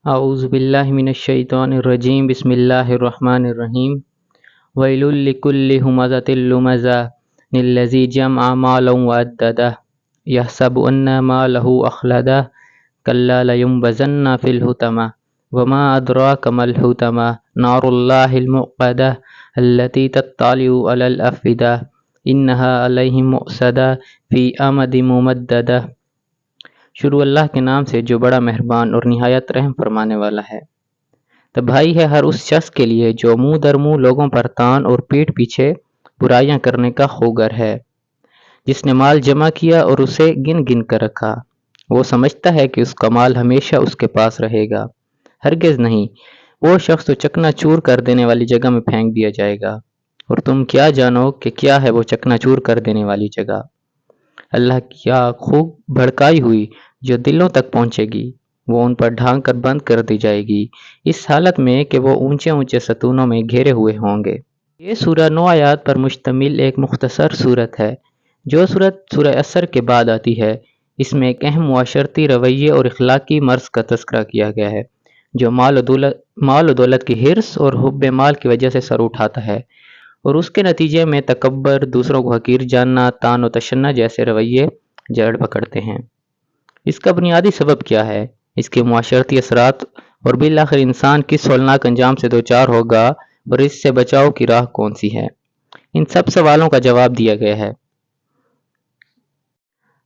اعوذ باللہ من الشیطان الرجیم بسم اللہ الرحمن الرحیم ویل لکل ہمزۃ لمزہ الذی جمع مالا وعددہ یحسب ان مالہ اخلدہ کلا لینبذن فی الحطمہ وما ادراک ما الحطمہ نار اللہ الموقدہ التی تطلع علی الافئدہ انہا علیہم مؤصدہ فی امد ممددہ۔ شروع اللہ کے نام سے جو بڑا مہربان اور نہایت رحم فرمانے والا ہے۔ تباہی ہے ہر اس شخص کے لیے جو منہ در منہ لوگوں پر تان اور پیٹھ پیچھے برائیاں کرنے کا خوگر ہے، جس نے مال جمع کیا اور اسے گن گن کر رکھا۔ وہ سمجھتا ہے کہ اس کا مال ہمیشہ اس کے پاس رہے گا، ہرگز نہیں، وہ شخص تو چکنا چور کر دینے والی جگہ میں پھینک دیا جائے گا، اور تم کیا جانو کہ کیا ہے وہ چکنا چور کر دینے والی جگہ۔ اللہ کیا خوب بھڑکائی ہوئی جو دلوں تک پہنچے گی، وہ ان پر ڈھانک کر بند کر دی جائے گی، اس حالت میں کہ وہ اونچے اونچے ستونوں میں گھیرے ہوئے ہوں گے۔ یہ سورہ 9 آیات پر مشتمل ایک مختصر صورت ہے، جو صورت سورہ عصر کے بعد آتی ہے۔ اس میں ایک اہم معاشرتی رویے اور اخلاقی مرض کا تذکرہ کیا گیا ہے، جو مال و دولت کی حرص اور حب مال کی وجہ سے سر اٹھاتا ہے، اور اس کے نتیجے میں تکبر، دوسروں کو حقیر جاننا، طعن و تشنع جیسے رویے جڑ پکڑتے ہیں۔ اس کا بنیادی سبب کیا ہے، اس کے معاشرتی اثرات، اور بالآخر انسان کس ہولناک انجام سے دوچار ہوگا اور اس سے بچاؤ کی راہ کون سی ہے، ان سب سوالوں کا جواب دیا گیا ہے۔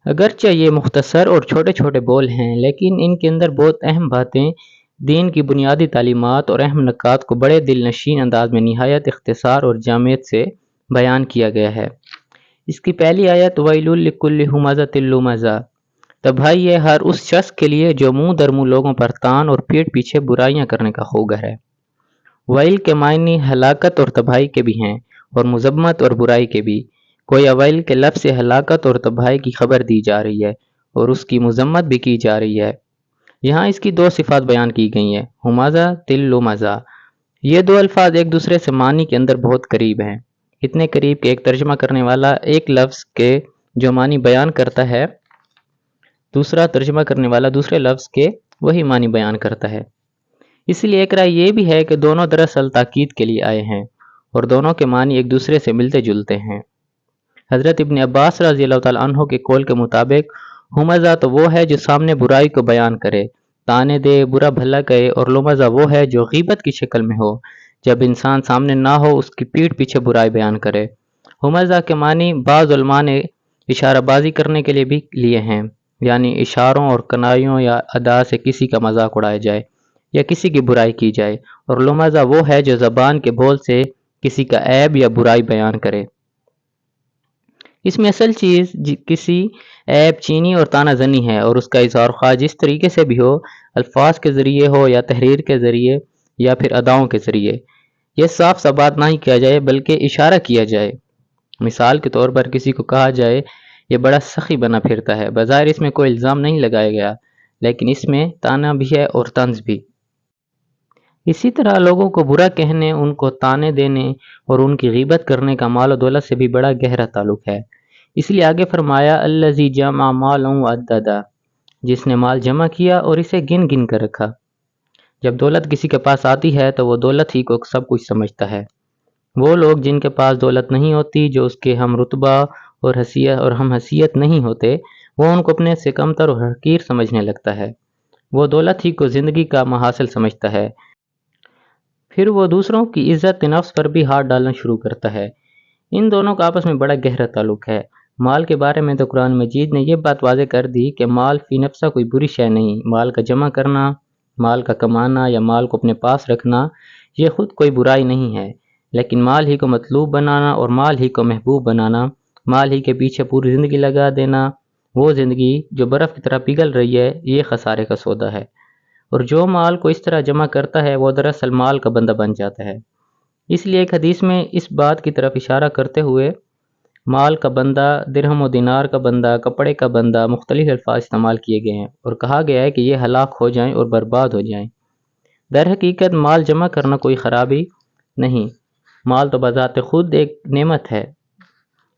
اگرچہ یہ مختصر اور چھوٹے چھوٹے بول ہیں، لیکن ان کے اندر بہت اہم باتیں، دین کی بنیادی تعلیمات اور اہم نکات کو بڑے دل نشین انداز میں نہایت اختصار اور جامعیت سے بیان کیا گیا ہے۔ اس کی پہلی آیت ویل لکل ہمزۃ لمزہ، تباہی ہے ہر اس شخص کے لیے جو منہ در منہ لوگوں پر تان اور پیٹھ پیچھے برائیاں کرنے کا خوگر ہے۔ ویل کے معنی ہلاکت اور تباہی کے بھی ہیں، اور مذمت اور برائی کے بھی۔ کوئی ویل کے لفظ سے ہلاکت اور تباہی کی خبر دی جا رہی ہے اور اس کی مذمت بھی کی جا رہی ہے۔ یہاں اس کی دو صفات بیان کی گئی ہیں، ہمزہ تل لمزہ۔ یہ دو الفاظ ایک دوسرے سے معنی کے اندر بہت قریب ہیں، اتنے قریب کہ ایک ترجمہ کرنے والا ایک لفظ کے جو معنی بیان کرتا ہے، دوسرا ترجمہ کرنے والا دوسرے لفظ کے وہی معنی بیان کرتا ہے۔ اس لیے ایک رائے یہ بھی ہے کہ دونوں دراصل تاکید کے لیے آئے ہیں، اور دونوں کے معنی ایک دوسرے سے ملتے جلتے ہیں۔ حضرت ابن عباس رضی اللہ تعالیٰ عنہ کے قول کے مطابق ہمزہ تو وہ ہے جو سامنے برائی کو بیان کرے، تانے دے، برا بھلا کہے، اور لمزہ وہ ہے جو غیبت کی شکل میں ہو، جب انسان سامنے نہ ہو اس کی پیٹھ پیچھے برائی بیان کرے۔ ہمزہ کے معنی بعض علماء نے اشارہ بازی کرنے کے لیے بھی لیے ہیں، یعنی اشاروں اور کنایوں یا ادا سے کسی کا مذاق اڑایا جائے یا کسی کی برائی کی جائے، اور لمزہ وہ ہے جو زبان کے بول سے کسی کا عیب یا برائی بیان کرے۔ اس میں اصل چیز کسی عیب چینی اور طعنہ زنی ہے، اور اس کا اظہار خواہ جس طریقے سے بھی ہو، الفاظ کے ذریعے ہو یا تحریر کے ذریعے یا پھر اداؤں کے ذریعے، یہ صاف سا بات نہ ہی کیا جائے بلکہ اشارہ کیا جائے۔ مثال کے طور پر کسی کو کہا جائے یہ بڑا سخی بنا پھرتا ہے، بظاہر اس میں کوئی الزام نہیں لگایا گیا، لیکن اس میں طعنہ بھی ہے اور طنز بھی۔ اسی طرح لوگوں کو برا کہنے، ان کو طعنے دینے اور ان کی غیبت کرنے کا مال و دولت سے بھی بڑا گہرا تعلق ہے۔ اس لیے آگے فرمایا الذی جمع مالا وعددہ، جس نے مال جمع کیا اور اسے گن گن کر رکھا۔ جب دولت کسی کے پاس آتی ہے تو وہ دولت ہی کو سب کچھ سمجھتا ہے۔ وہ لوگ جن کے پاس دولت نہیں ہوتی، جو اس کے ہم رتبہ اور ہم حیثیت نہیں ہوتے، وہ ان کو اپنے سے کمتر اور حقیر سمجھنے لگتا ہے۔ وہ دولت ہی کو زندگی کا محاصل سمجھتا ہے، پھر وہ دوسروں کی عزت نفس پر بھی ہاتھ ڈالنا شروع کرتا ہے۔ ان دونوں کا آپس میں بڑا گہرا تعلق ہے۔ مال کے بارے میں تو قرآن مجید نے یہ بات واضح کر دی کہ مال فی نفسہ کوئی بری شے نہیں، مال کا جمع کرنا، مال کا کمانا یا مال کو اپنے پاس رکھنا یہ خود کوئی برائی نہیں ہے، لیکن مال ہی کو مطلوب بنانا اور مال ہی کو محبوب بنانا، مال ہی کے پیچھے پوری زندگی لگا دینا، وہ زندگی جو برف کی طرح پگھل رہی ہے، یہ خسارے کا سودا ہے۔ اور جو مال کو اس طرح جمع کرتا ہے وہ دراصل مال کا بندہ بن جاتا ہے۔ اس لیے ایک حدیث میں اس بات کی طرف اشارہ کرتے ہوئے مال کا بندہ، درہم و دینار کا بندہ، کپڑے کا بندہ، مختلف الفاظ استعمال کیے گئے ہیں، اور کہا گیا ہے کہ یہ ہلاک ہو جائیں اور برباد ہو جائیں۔ در حقیقت مال جمع کرنا کوئی خرابی نہیں، مال تو بذات خود ایک نعمت ہے۔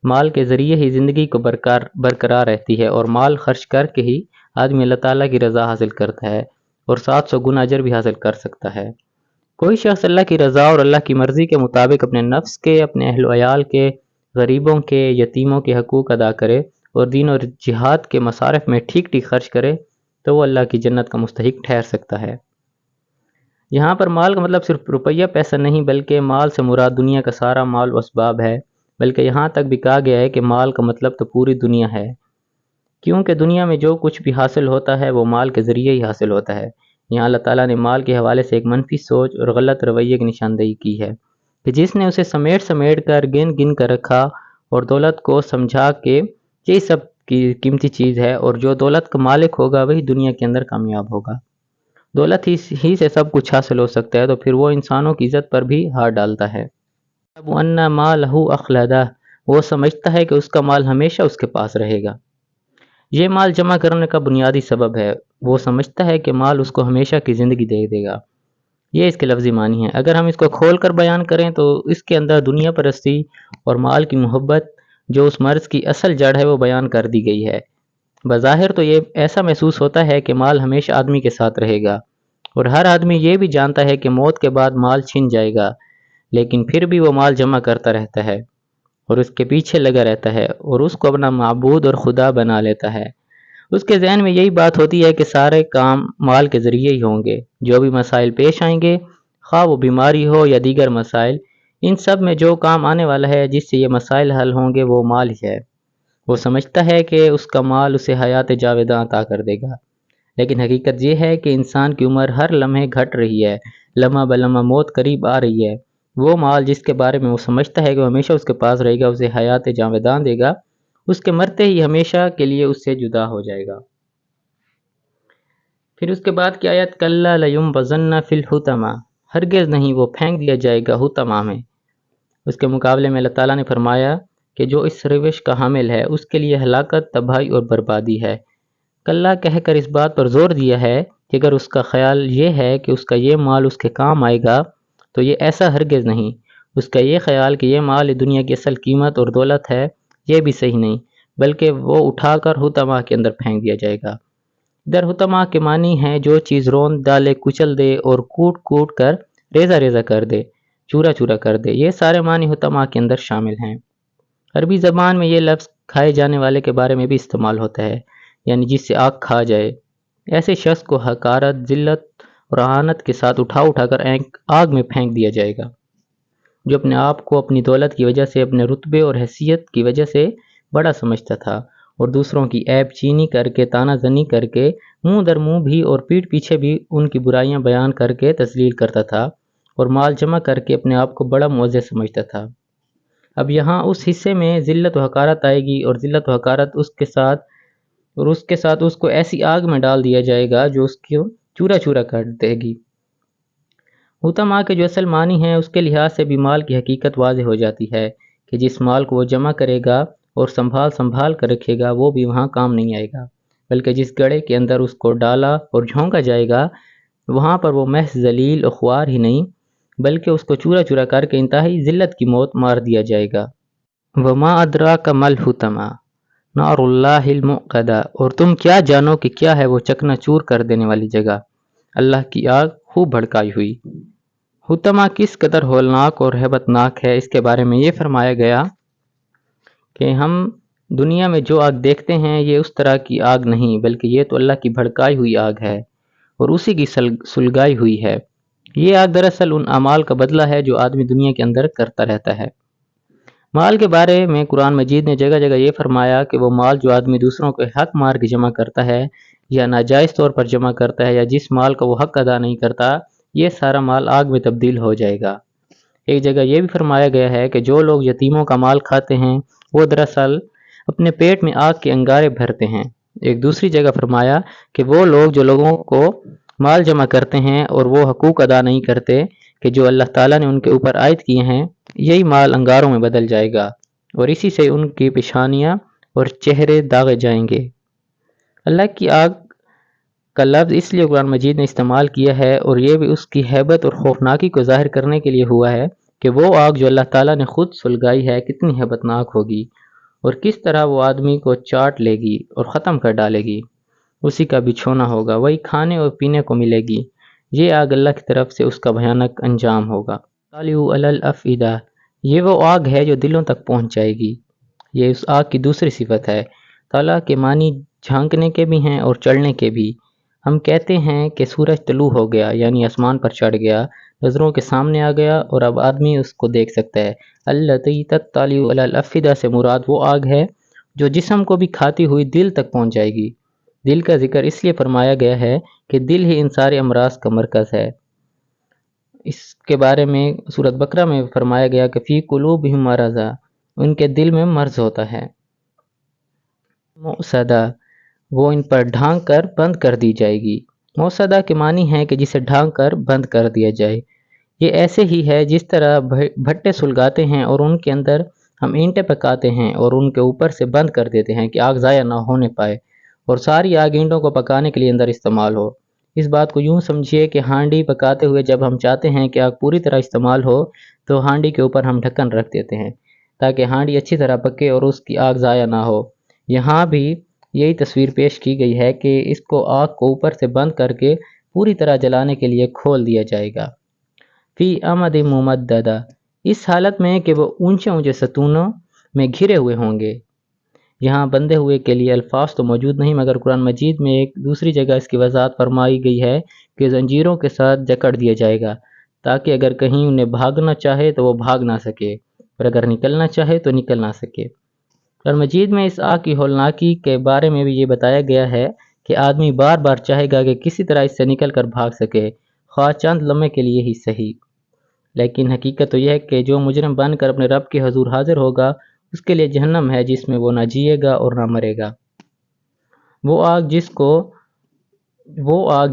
مال کے ذریعے ہی زندگی کو برقرار رہتی ہے، اور مال خرچ کر کے ہی آدمی اللہ تعالیٰ کی رضا حاصل کرتا ہے، اور 700 گنا اجر بھی حاصل کر سکتا ہے۔ کوئی شخص اللہ کی رضا اور اللہ کی مرضی کے مطابق اپنے نفس کے، اپنے اہل و عیال کے، غریبوں کے، یتیموں کے حقوق ادا کرے اور دین اور جہاد کے مصارف میں ٹھیک ٹھیک خرچ کرے تو وہ اللہ کی جنت کا مستحق ٹھہر سکتا ہے۔ یہاں پر مال کا مطلب صرف روپیہ پیسہ نہیں، بلکہ مال سے مراد دنیا کا سارا مال و اسباب ہے، بلکہ یہاں تک بھی کہا گیا ہے کہ مال کا مطلب تو پوری دنیا ہے، کیونکہ دنیا میں جو کچھ بھی حاصل ہوتا ہے وہ مال کے ذریعے ہی حاصل ہوتا ہے۔ یہاں اللہ تعالیٰ نے مال کے حوالے سے ایک منفی سوچ اور غلط رویے کی نشاندہی کی ہے کہ جس نے اسے سمیٹ سمیٹ کر گن گن کر رکھا اور دولت کو سمجھا کہ یہ سب کی قیمتی چیز ہے اور جو دولت کا مالک ہوگا وہی دنیا کے اندر کامیاب ہوگا، دولت ہی سے سب کچھ حاصل ہو سکتا ہے، تو پھر وہ انسانوں کی عزت پر بھی ہاتھ ڈالتا ہے۔ اب ان مالہ اخلدہ، وہ سمجھتا ہے کہ اس کا مال ہمیشہ اس کے پاس رہے گا۔ یہ مال جمع کرنے کا بنیادی سبب ہے، وہ سمجھتا ہے کہ مال اس کو ہمیشہ کی زندگی دے دے گا۔ یہ اس کے لفظی معنی ہے۔ اگر ہم اس کو کھول کر بیان کریں تو اس کے اندر دنیا پرستی اور مال کی محبت جو اس مرض کی اصل جڑ ہے وہ بیان کر دی گئی ہے۔ بظاہر تو یہ ایسا محسوس ہوتا ہے کہ مال ہمیشہ آدمی کے ساتھ رہے گا اور ہر آدمی یہ بھی جانتا ہے کہ موت کے بعد مال چھن جائے گا، لیکن پھر بھی وہ مال جمع کرتا رہتا ہے اور اس کے پیچھے لگا رہتا ہے اور اس کو اپنا معبود اور خدا بنا لیتا ہے۔ اس کے ذہن میں یہی بات ہوتی ہے کہ سارے کام مال کے ذریعے ہی ہوں گے، جو بھی مسائل پیش آئیں گے، خواہ وہ بیماری ہو یا دیگر مسائل، ان سب میں جو کام آنے والا ہے جس سے یہ مسائل حل ہوں گے وہ مال ہی ہے۔ وہ سمجھتا ہے کہ اس کا مال اسے حیات جاویداں عطا کر دے گا، لیکن حقیقت یہ ہے کہ انسان کی عمر ہر لمحے گھٹ رہی ہے، لمحہ بلمحہ موت قریب آ رہی ہے۔ وہ مال جس کے بارے میں وہ سمجھتا ہے کہ وہ ہمیشہ اس کے پاس رہے گا، اسے حیات جاویداں دے گا، اس کے مرتے ہی ہمیشہ کے لیے اس سے جدا ہو جائے گا۔ پھر اس کے بعد کی آیت کلا لیمبذن فی الحطمہ، ہرگز نہیں وہ پھینک دیا جائے گا حطمہ میں۔ اس کے مقابلے میں اللہ تعالیٰ نے فرمایا کہ جو اس روش کا حامل ہے اس کے لیے ہلاکت، تباہی اور بربادی ہے۔ کلا کہہ کر اس بات پر زور دیا ہے کہ اگر اس کا خیال یہ ہے کہ اس کا یہ مال اس کے کام آئے گا تو یہ ایسا ہرگز نہیں۔ اس کا یہ خیال کہ یہ مال دنیا کی اصل قیمت اور دولت ہے، یہ بھی صحیح نہیں، بلکہ وہ اٹھا کر حطمہ کے اندر پھینک دیا جائے گا۔ ادھر حطمہ کے معنی ہے جو چیز روند ڈالے، کچل دے اور کوٹ کوٹ کر ریزہ ریزہ کر دے، چورا چورا کر دے، یہ سارے معنی حطمہ کے اندر شامل ہیں۔ عربی زبان میں یہ لفظ کھائے جانے والے کے بارے میں بھی استعمال ہوتا ہے، یعنی جس سے آگ کھا جائے۔ ایسے شخص کو حقارت، ذلت اور اہانت کے ساتھ اٹھا کر آگ میں پھینک دیا جائے گا، جو اپنے آپ کو اپنی دولت کی وجہ سے، اپنے رتبے اور حیثیت کی وجہ سے بڑا سمجھتا تھا اور دوسروں کی عیب چینی کر کے، تانا زنی کر کے، منہ در منہ بھی اور پیٹھ پیچھے بھی ان کی برائیاں بیان کر کے تذلیل کرتا تھا اور مال جمع کر کے اپنے آپ کو بڑا معزز سمجھتا تھا۔ اب یہاں اس حصے میں ذلت و حقارت آئے گی اور ذلت و حقارت اس کے ساتھ اس کو ایسی آگ میں ڈال دیا جائے گا جو اس کو چورا چورا کر دے گی۔ حطمہ کے جو اصل معنی ہیں اس کے لحاظ سے بھی مال کی حقیقت واضح ہو جاتی ہے کہ جس مال کو وہ جمع کرے گا اور سنبھال کر رکھے گا وہ بھی وہاں کام نہیں آئے گا، بلکہ جس گڑھے کے اندر اس کو ڈالا اور جھونکا جائے گا وہاں پر وہ محض ذلیل و خوار ہی نہیں بلکہ اس کو چورا چورا کر کے انتہائی ذلت کی موت مار دیا جائے گا۔ وما ادراک ما الحطمہ نار اللہ الموقدہ، اور تم کیا جانو کہ کیا ہے وہ چکنا چور کر دینے والی جگہ، اللہ کی آگ خوب بھڑکائی ہوئی۔ حطمہ کس قدر ہولناک اور ہیبت ناک ہے، اس کے بارے میں یہ فرمایا گیا کہ ہم دنیا میں جو آگ دیکھتے ہیں یہ اس طرح کی آگ نہیں، بلکہ یہ تو اللہ کی بھڑکائی ہوئی آگ ہے اور اسی کی سلگائی ہوئی ہے۔ یہ آگ دراصل ان اعمال کا بدلہ ہے جو آدمی دنیا کے اندر کرتا رہتا ہے۔ مال کے بارے میں قرآن مجید نے جگہ جگہ یہ فرمایا کہ وہ مال جو آدمی دوسروں کو حق مار کے جمع کرتا ہے یا ناجائز طور پر جمع کرتا ہے یا جس مال کا وہ حق ادا نہیں کرتا، یہ سارا مال آگ میں تبدیل ہو جائے گا۔ ایک جگہ یہ بھی فرمایا گیا ہے کہ جو لوگ یتیموں کا مال کھاتے ہیں وہ دراصل اپنے پیٹ میں آگ کے انگارے بھرتے ہیں۔ ایک دوسری جگہ فرمایا کہ وہ لوگ جو لوگوں کو مال جمع کرتے ہیں اور وہ حقوق ادا نہیں کرتے کہ جو اللہ تعالیٰ نے ان کے اوپر عائد کیے ہیں، یہی مال انگاروں میں بدل جائے گا اور اسی سے ان کی پیشانیاں اور چہرے داغے جائیں گے۔ اللہ کی آگ کا لفظ اس لیے قرآن مجید نے استعمال کیا ہے اور یہ بھی اس کی ہیبت اور خوفناکی کو ظاہر کرنے کے لیے ہوا ہے کہ وہ آگ جو اللہ تعالیٰ نے خود سلگائی ہے کتنی ہیبت ناک ہوگی اور کس طرح وہ آدمی کو چاٹ لے گی اور ختم کر ڈالے گی۔ اسی کا بچھونا ہوگا، وہی کھانے اور پینے کو ملے گی۔ یہ آگ اللہ کی طرف سے اس کا بھیانک انجام ہوگا۔ تَطَّلِعُ عَلَى الْأَفْئِدَةِ، یہ وہ آگ ہے جو دلوں تک پہنچ جائے گی۔ یہ اس آگ کی دوسری صفت ہے۔ طلع کے معنی جھانکنے کے بھی ہیں اور چڑھنے کے بھی۔ ہم کہتے ہیں کہ سورج طلوع ہو گیا، یعنی آسمان پر چڑھ گیا، نظروں کے سامنے آ گیا اور اب آدمی اس کو دیکھ سکتا ہے۔ الَّتِي تَطَّلِعُ عَلَى الْأَفْئِدَةِ سے مراد وہ آگ ہے جو جسم کو بھی کھاتی ہوئی دل تک پہنچ جائے گی۔ دل کا ذکر اس لیے فرمایا گیا ہے کہ دل ہی ان سارے امراض کا مرکز ہے۔ اس کے بارے میں سورۃ بقرہ میں فرمایا گیا کہ فی قلوبہم مرض، ان کے دل میں مرض ہوتا ہے۔ موسدہ، وہ ان پر ڈھانک کر بند کر دی جائے گی۔ موسدہ کے معنی ہے کہ جسے ڈھانک کر بند کر دیا جائے۔ یہ ایسے ہی ہے جس طرح بھٹے سلگاتے ہیں اور ان کے اندر ہم اینٹیں پکاتے ہیں اور ان کے اوپر سے بند کر دیتے ہیں کہ آگ ضائع نہ ہونے پائے اور ساری آگ اینٹوں کو پکانے کے لیے اندر استعمال ہو۔ اس بات کو یوں سمجھیے کہ ہانڈی پکاتے ہوئے جب ہم چاہتے ہیں کہ آگ پوری طرح استعمال ہو تو ہانڈی کے اوپر ہم ڈھکن رکھ دیتے ہیں تاکہ ہانڈی اچھی طرح پکے اور اس کی آگ ضائع نہ ہو۔ یہاں بھی یہی تصویر پیش کی گئی ہے کہ اس کو آگ کو اوپر سے بند کر کے پوری طرح جلانے کے لیے کھول دیا جائے گا۔ فی امد ممددہ، اس حالت میں کہ وہ اونچے اونچے ستونوں میں گھرے ہوئے ہوں گے۔ یہاں بندھے ہوئے کے لیے الفاظ تو موجود نہیں، مگر قرآن مجید میں ایک دوسری جگہ اس کی وضاحت فرمائی گئی ہے کہ زنجیروں کے ساتھ جکڑ دیا جائے گا تاکہ اگر کہیں انہیں بھاگنا چاہے تو وہ بھاگ نہ سکے اور اگر نکلنا چاہے تو نکل نہ سکے۔ قرآن مجید میں اس آگ کی ہولناکی کے بارے میں بھی یہ بتایا گیا ہے کہ آدمی بار بار چاہے گا کہ کسی طرح اس سے نکل کر بھاگ سکے، خواہ چند لمحے کے لیے ہی صحیح، لیکن حقیقت تو یہ ہے کہ جو مجرم بن کر اپنے رب کے حضور حاضر ہوگا اس کے لیے جہنم ہے جس میں وہ نہ جیے گا اور نہ مرے گا۔ وہ آگ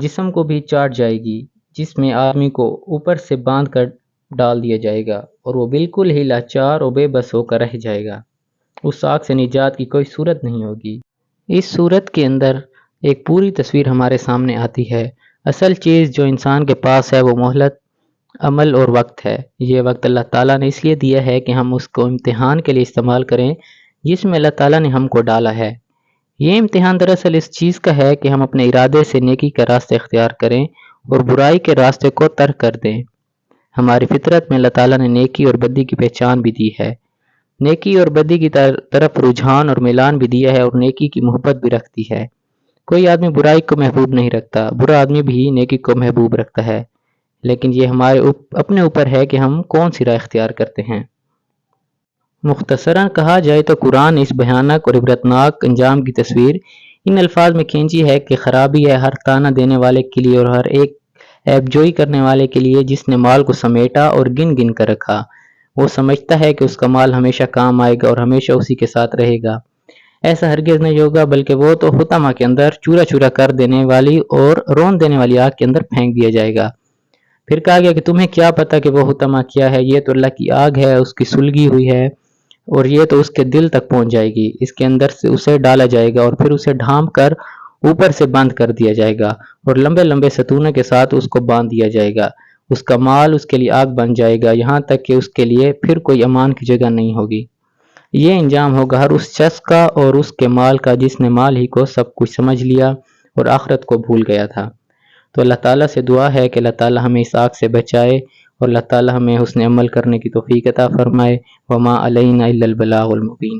جسم کو بھی چاٹ جائے گی، جس میں آدمی کو اوپر سے باندھ کر ڈال دیا جائے گا اور وہ بالکل ہی لاچار اور بے بس ہو کر رہ جائے گا۔ اس آگ سے نجات کی کوئی صورت نہیں ہوگی۔ اس صورت کے اندر ایک پوری تصویر ہمارے سامنے آتی ہے۔ اصل چیز جو انسان کے پاس ہے وہ مہلت، عمل اور وقت ہے۔ یہ وقت اللہ تعالیٰ نے اس لیے دیا ہے کہ ہم اس کو امتحان کے لیے استعمال کریں جس میں اللہ تعالیٰ نے ہم کو ڈالا ہے۔ یہ امتحان دراصل اس چیز کا ہے کہ ہم اپنے ارادے سے نیکی کا راستہ اختیار کریں اور برائی کے راستے کو ترک کر دیں۔ ہماری فطرت میں اللہ تعالیٰ نے نیکی اور بدی کی پہچان بھی دی ہے۔ نیکی اور بدی کی طرف رجحان اور میلان بھی دیا ہے اور نیکی کی محبت بھی رکھتی ہے۔ کوئی آدمی برائی کو محبوب نہیں رکھتا، برا آدمی بھی نیکی کو محبوب رکھتا ہے، لیکن یہ ہمارے اپنے اوپر ہے کہ ہم کون سی راہ اختیار کرتے ہیں۔ مختصراً کہا جائے تو قرآن اس بھیانک اور عبرتناک انجام کی تصویر ان الفاظ میں کھینچی ہے کہ خرابی ہے ہر تانا دینے والے کے لیے اور ہر ایک عیب جوئی کرنے والے کے لیے جس نے مال کو سمیٹا اور گن گن کر رکھا۔ وہ سمجھتا ہے کہ اس کا مال ہمیشہ کام آئے گا اور ہمیشہ اسی کے ساتھ رہے گا۔ ایسا ہرگز نہیں ہوگا، بلکہ وہ تو حطمہ کے اندر چورا چورا کر دینے والی اور رون دینے والی آگ کے اندر پھینک دیا جائے گا۔ پھر کہا گیا کہ تمہیں کیا پتا کہ وہ حطمہ کیا ہے، یہ تو اللہ کی آگ ہے، اس کی سلگی ہوئی ہے اور یہ تو اس کے دل تک پہنچ جائے گی۔ اس کے اندر سے اسے ڈالا جائے گا اور پھر اسے ڈھانپ کر اوپر سے بند کر دیا جائے گا اور لمبے لمبے ستونوں کے ساتھ اس کو باندھ دیا جائے گا۔ اس کا مال اس کے لیے آگ بن جائے گا، یہاں تک کہ اس کے لیے پھر کوئی امان کی جگہ نہیں ہوگی۔ یہ انجام ہوگا ہر اس شخص کا اور اس کے مال کا جس نے مال ہی کو سب کچھ سمجھ لیا اور آخرت کو بھول گیا تھا۔ تو اللہ تعالیٰ سے دعا ہے کہ اللہ تعالیٰ ہمیں اس آگ سے بچائے اور اللہ تعالیٰ ہمیں حسن عمل کرنے کی توفیق عطا فرمائے۔ وما علینا الا البلاغ المبین۔